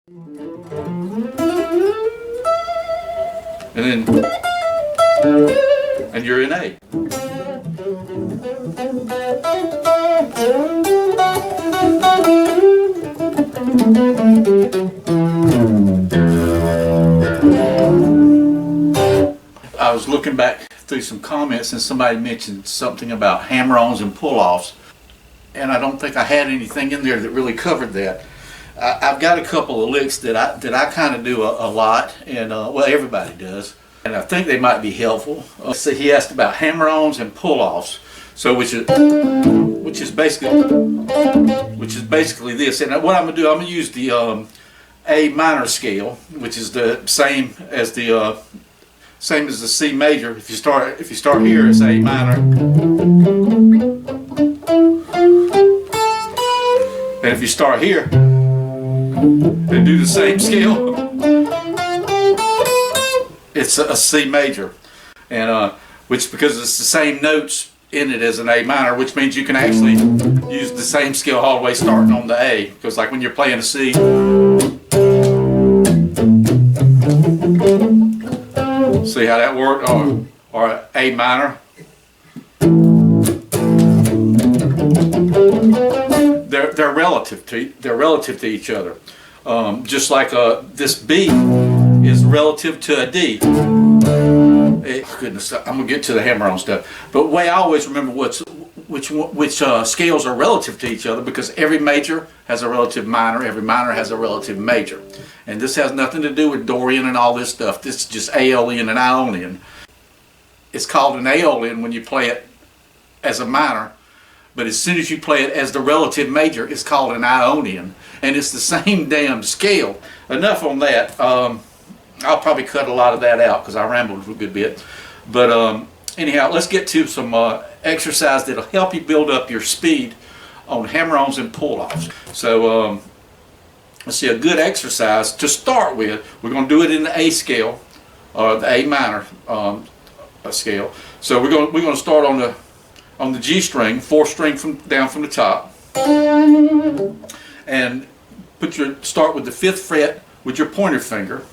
And then, and you're in A. I was looking back through some comments and somebody mentioned something about hammer-ons and pull-offs, and I don't think I had anything in there that really covered that. I've got a couple of licks that I kind of do a lot, and well, everybody does, and I think they might be helpful. So he asked about hammer-ons and pull-offs, so which is basically this. And what I'm gonna do, I'm gonna use the A minor scale, which is the same as the C major. If you start here, it's A minor, and if you start here and do the same scale, it's a C major, and which, because it's the same notes in it as an A minor, which means you can actually use the same scale all the way starting on the A, because like when you're playing a C, see how that worked, or A minor. They're relative to each other. Just like this B is relative to a D. Goodness, I'm gonna get to the hammer-on stuff. But the way I always remember which scales are relative to each other, because every major has a relative minor, every minor has a relative major. And this has nothing to do with Dorian and all this stuff. This is just Aeolian and Ionian. It's called an Aeolian when you play it as a minor, but as soon as you play it as the relative major, it's called an Ionian. And it's the same damn scale. Enough on that. I'll probably cut a lot of that out because I rambled for a good bit. But anyhow, let's get to some exercise that'll help you build up your speed on hammer-ons and pull-offs. So let's see, a good exercise to start with. We're going to do it in the A scale, or the A minor scale. So we're going to start on the G string, 4th string down from the top, and start with the 5th fret with your pointer finger,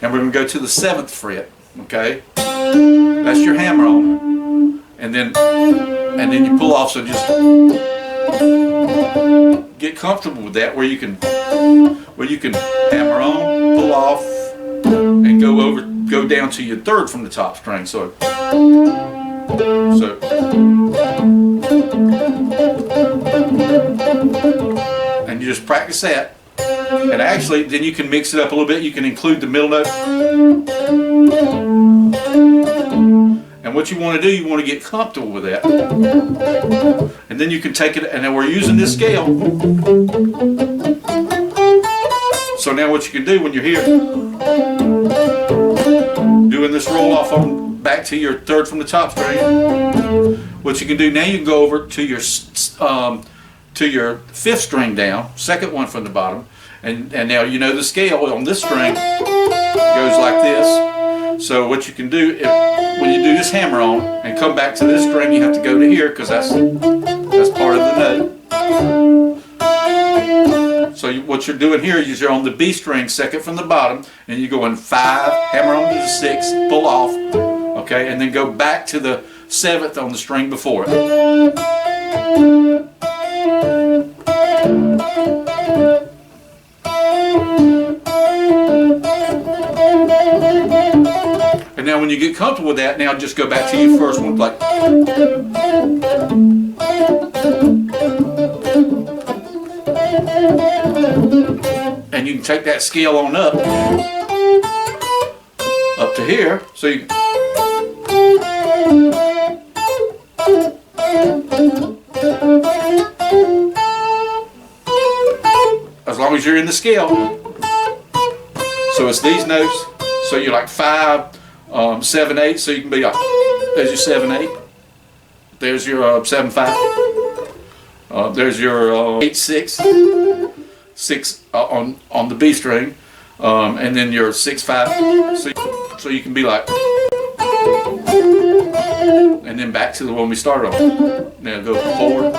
and we're going to go to the 7th fret. Okay, that's your hammer-on, and then you pull off. So just get comfortable with that, where you can hammer on, pull off, and go down to your 3rd from the top string. So and you just practice that. And actually, then you can mix it up a little bit. You can include the middle note. And what you want to do, you want to get comfortable with that. And then you can take it, and then we're using this scale. So now what you can do when you're here, doing this roll off on back to your 3rd from the top string, what you can do now, you can go over to your 5th string down, 2nd one from the bottom, and now you know the scale on this string goes like this. So what you can do, when you do this hammer on and come back to this string, you have to go to here, because that's part of the note. So what you're doing here is you're on the B string, 2nd from the bottom, and you go in 5, hammer on to the 6, pull off, okay, and then go back to the 7th on the string before it. And now when you get comfortable with that, now just go back to your 1st one, like, and you can take that scale on up to here. So you, as long as you're in the scale. So it's these notes. So you're like 5, 7, 8. So you can be like, there's your 7, 8. There's your 7, 5. There's your 8, 6. 6 on the B string, and then your 6, 5. So you can be like, and then back to the one we started on. Now go forward.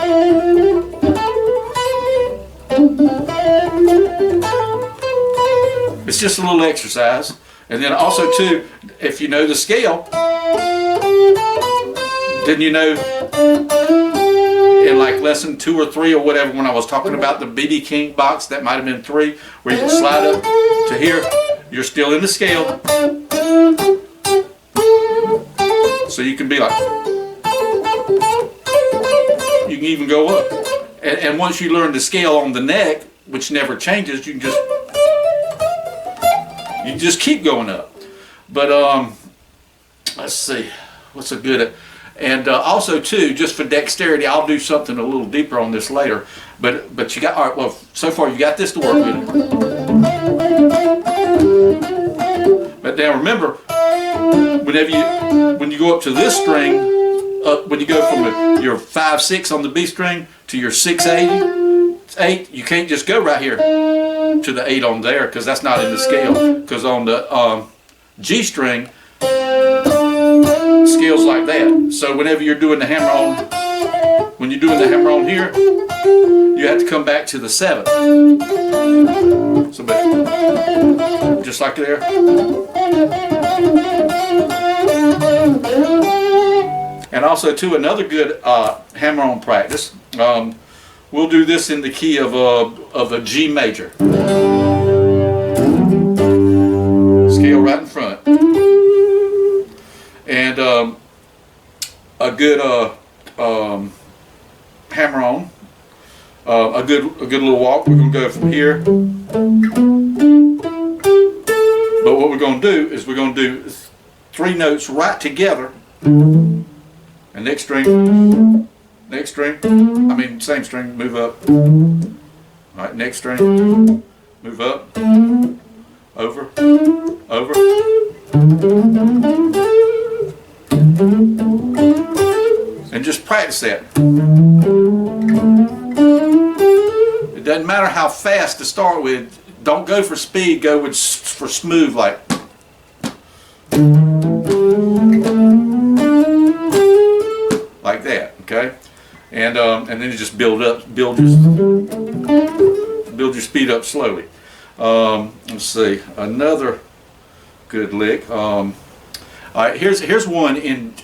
It's just a little exercise. And then also too, if you know the scale, then you know in like lesson 2 or 3 or whatever, when I was talking about the BB King box, that might have been 3, where you can slide up to here, you're still in the scale. So you can be like, you can even go up. And once you learn the scale on the neck, which never changes, you can just keep going up. But let's see, what's a good, and also too, just for dexterity, I'll do something a little deeper on this later. But you got, all right, well, so far you got this to work with. But now remember, when you go up to this string, when you go from your 5/6 on the B string to your 6/8, you can't just go right here to the 8 on there, because that's not in the scale. Because on the G string, scales like that. So whenever you're doing the hammer-on, when you're doing the hammer-on here, you have to come back to the 7. So just like there. And also too, another good hammer-on practice. We'll do this in the key of a G major. Scale right in front. And a good hammer-on, a good little walk. We're going to go from here. But what we're going to do is we're going to do 3 notes right together. And next string, same string, move up. Alright, next string, move up, over, over. And just practice that. It doesn't matter how fast to start with. Don't go for speed, go for smooth, like. Like that, okay? And then you just build your speed up slowly. Let's see, another good lick. All right, here's one in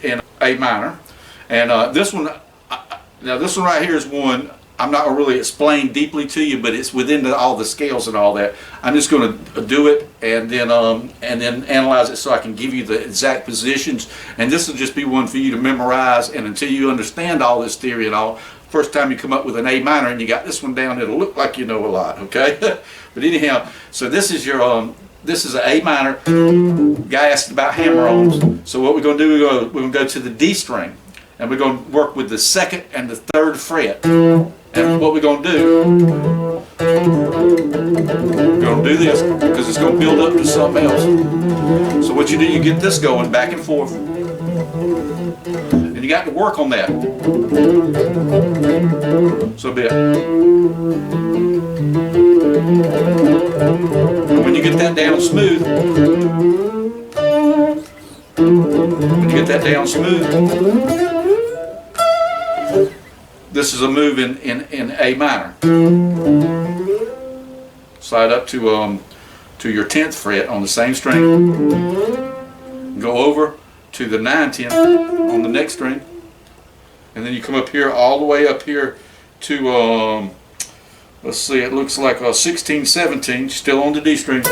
A minor, and this one right here is one I'm not gonna really explain deeply to you, but it's within all the scales and all that. I'm just going to do it and then analyze it so I can give you the exact positions. And this will just be one for you to memorize. And until you understand all this theory and all, first time you come up with an A minor and you got this one down, it'll look like you know a lot. Okay, but anyhow, so this is your this is an A minor. Guy asked about hammer-ons. So what we're going to do, we're going to go to the D string, and we're going to work with the 2nd and the 3rd fret. And what we're going to do, we're going to do this because it's going to build up to something else. So what you do, you get this going back and forth, and you got to work on that. So a bit. And when you get that down smooth, this is a move in A minor. Slide up to your 10th fret on the same string. Go over to the 9/10 on the next string, and then you come up here all the way up here to let's see, it looks like a 16/17, still on the D string,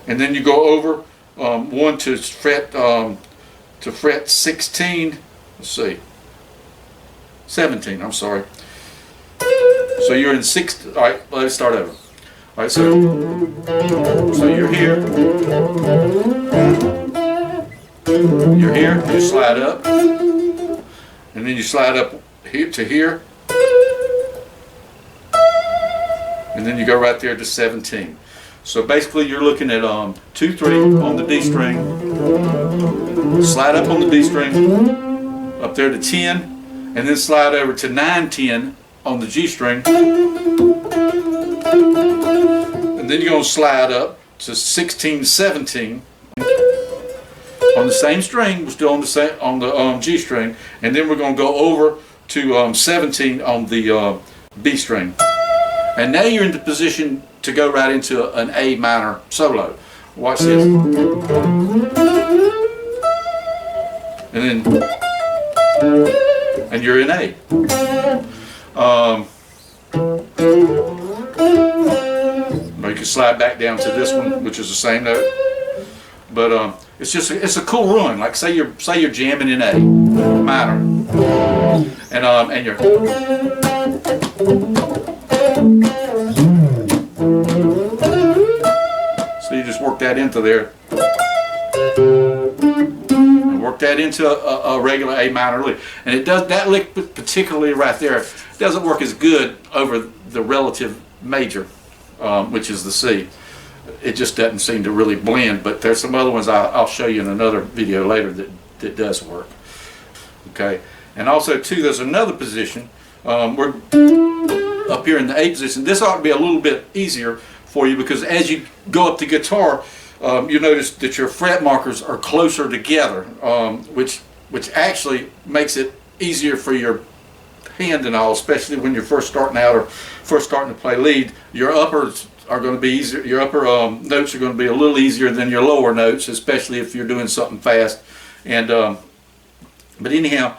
and then you go over one to fret 16. Let's see. 17, I'm sorry. So you're in 6, all right, let's start over. All right, so you're here, you slide up, and then you slide up here to here, and then you go right there to 17. So basically you're looking at 2, 3 on the D string, slide up on the D string, up there to 10, and then slide over to 9/10 on the G string, and then you're going to slide up to 16/17 on the same string. We're still on the G string, and then we're going to go over to 17 on the B string. And now you're in the position to go right into an A minor solo. Watch this. And then, and you're in A. You can slide back down to this one, which is the same note. But it's just it's a cool run. Like say you're jamming in A minor, and you're so you just work that into there. Work that into a regular A minor lick, and it does that lick particularly right there doesn't work as good over the relative major, which is the C. It just doesn't seem to really blend. But there's some other ones I'll show you in another video later that does work. Okay, and also too, there's another position. We're up here in the A position. This ought to be a little bit easier for you because as you go up the guitar. You notice that your fret markers are closer together, which actually makes it easier for your hand and all, especially when you're first starting out or first starting to play lead. Your uppers are going to be easier. Your upper notes are going to be a little easier than your lower notes, especially if you're doing something fast. And but anyhow,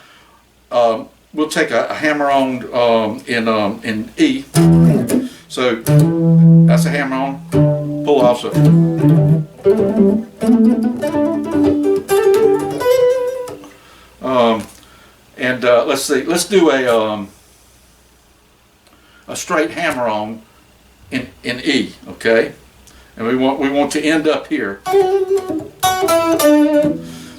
we'll take a hammer-on in E. So that's a hammer-on, pull-off. So. Let's see. Let's do a straight hammer-on in E, okay? And we want to end up here.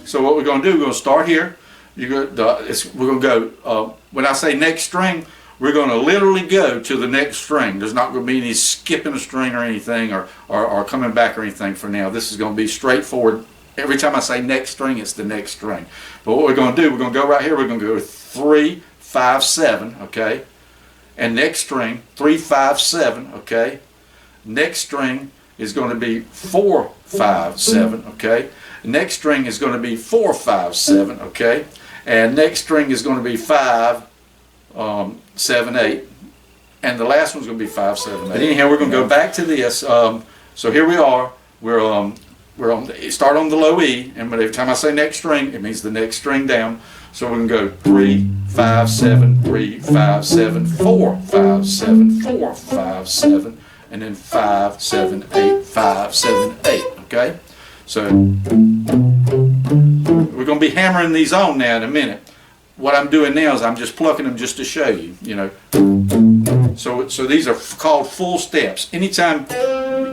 So what we're going to do? We're going to start here. We're going to go. When I say next string, we're going to literally go to the next string. There's not going to be any skipping a string or anything or coming back or anything for now. This is going to be straightforward. Every time I say next string, it's the next string. But what we're going to do, we're going to go right here. We're going to go 3, 5, 7, okay? And next string, 3, 5, 7, okay? Next string is going to be 4, 5, 7, okay? Next string is going to be 4, 5, 7, okay? And next string is going to be 5, 7, 8, and the last one's going to be 5, 7, 8. But anyhow, we're going to go back to this. So here we are. We're on start on the low E, and every time I say next string, it means the next string down. So we're going to go 3, 5, 7, 3, 5, 7, 4, 5, 7, 4, 5, 7, and then 5, 7, 8, 5, 7, 8. Okay. So we're going to be hammering these on now in a minute. What I'm doing now is I'm just plucking them just to show you, you know. So these are called full steps. Anytime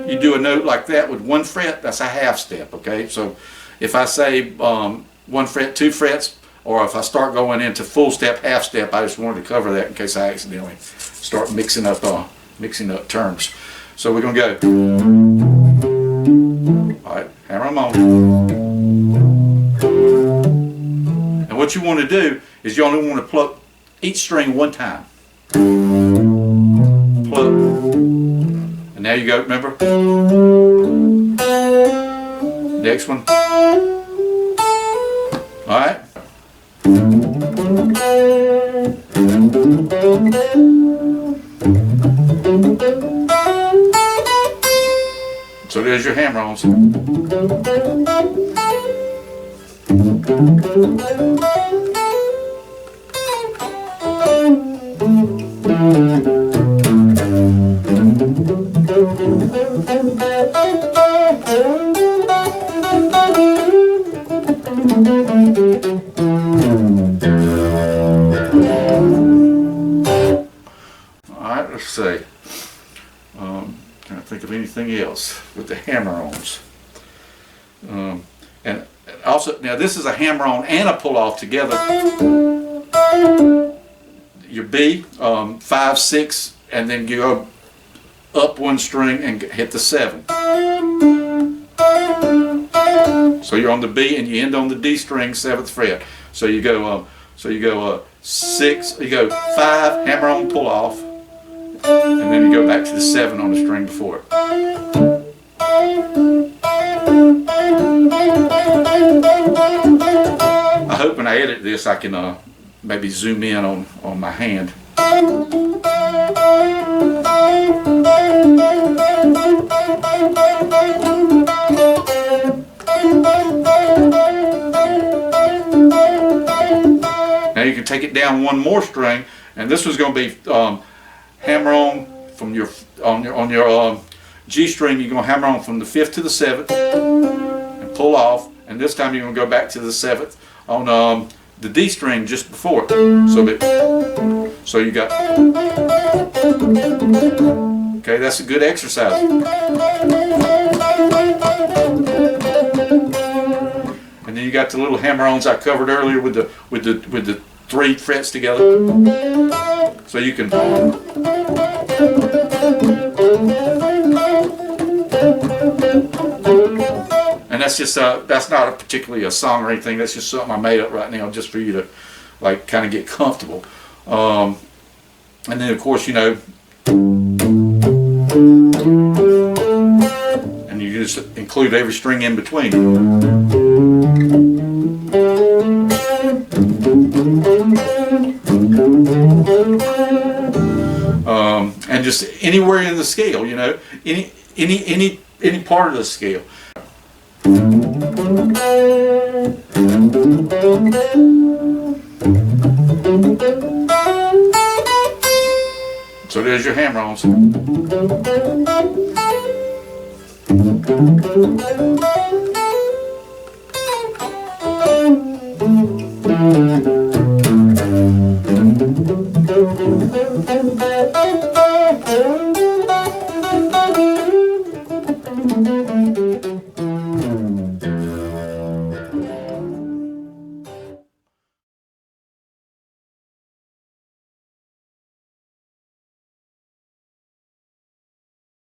you do a note like that with 1 fret, that's a half step, okay? So if I say 1 fret, 2 frets, or if I start going into full step, half step, I just wanted to cover that in case I accidentally start mixing up terms. So we're going to go. All right, hammer them on. And what you want to do is you only want to pluck each string 1 time. Pluck. And now you go, remember? Next one. Alright? So there's your hammer-ons. Alright, let's see. Trying to think of anything else with the hammer-ons. And also, now this is a hammer-on and a pull-off together. Your B, 5, 6, and then you go up 1 string and hit the 7. So you're on the B and you end on the D string, 7th fret. So you go 6, you go 5, hammer-on, pull-off, and then you go back to the 7 on the string before it. I hope when I edit this I can maybe zoom in on my hand. Now you can take it down one more string, and this was going to be hammer on from your G string. You're going to hammer on from the 5th to the 7th and pull off, and this time you're going to go back to the 7th on the D string just before it. So you got, okay, that's a good exercise. And then you got the little hammer-ons I covered earlier with the 3 frets together. So you can, and that's just that's not particularly a song or anything. That's just something I made up right now just for you to like kind of get comfortable. And then of course, you know, and you just include every string in between. And just anywhere in the scale, you know, any part of the scale. So there's your hammer-ons.